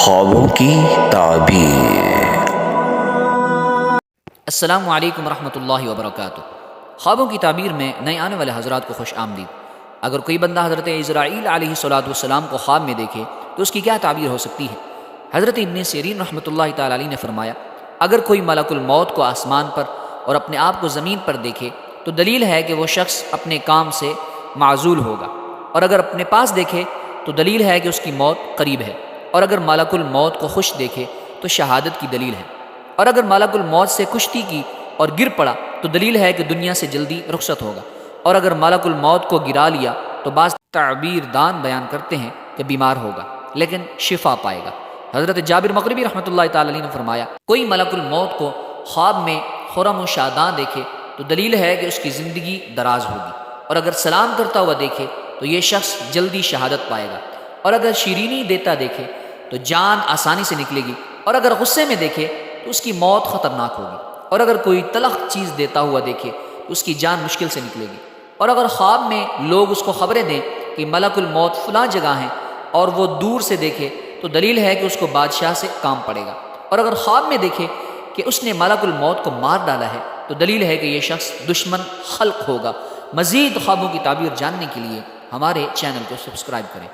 خوابوں کی تعبیر۔ السلام علیکم ورحمۃ اللہ وبرکاتہ۔ خوابوں کی تعبیر میں نئے آنے والے حضرات کو خوش آمدید۔ اگر کوئی بندہ حضرت اسرائیل علیہ السلام کو خواب میں دیکھے تو اس کی کیا تعبیر ہو سکتی ہے؟ حضرت ابن سیرین رحمۃ اللہ تعالی علیہ نے فرمایا، اگر کوئی ملک الموت کو آسمان پر اور اپنے آپ کو زمین پر دیکھے تو دلیل ہے کہ وہ شخص اپنے کام سے معزول ہوگا، اور اگر اپنے پاس دیکھے تو دلیل ہے کہ اس کی موت قریب ہے، اور اگر ملک الموت کو خوش دیکھے تو شہادت کی دلیل ہے، اور اگر ملک الموت سے کشتی کی اور گر پڑا تو دلیل ہے کہ دنیا سے جلدی رخصت ہوگا، اور اگر ملک الموت کو گرا لیا تو بعض تعبیر دان بیان کرتے ہیں کہ بیمار ہوگا لیکن شفا پائے گا۔ حضرت جابر مغربی رحمۃ اللہ تعالی علیہ نے فرمایا، کوئی ملک الموت کو خواب میں خرم و شاداں دیکھے تو دلیل ہے کہ اس کی زندگی دراز ہوگی، اور اگر سلام کرتا ہوا دیکھے تو یہ شخص جلدی شہادت پائے گا، اور اگر شیرینی دیتا دیکھے تو جان آسانی سے نکلے گی، اور اگر غصے میں دیکھے تو اس کی موت خطرناک ہوگی، اور اگر کوئی تلخ چیز دیتا ہوا دیکھے تو اس کی جان مشکل سے نکلے گی، اور اگر خواب میں لوگ اس کو خبریں دیں کہ ملک الموت فلاں جگہ ہیں اور وہ دور سے دیکھے تو دلیل ہے کہ اس کو بادشاہ سے کام پڑے گا، اور اگر خواب میں دیکھے کہ اس نے ملک الموت کو مار ڈالا ہے تو دلیل ہے کہ یہ شخص دشمن خلق ہوگا۔ مزید خوابوں کی تعبیر جاننے کے لیے ہمارے چینل کو سبسکرائب کریں۔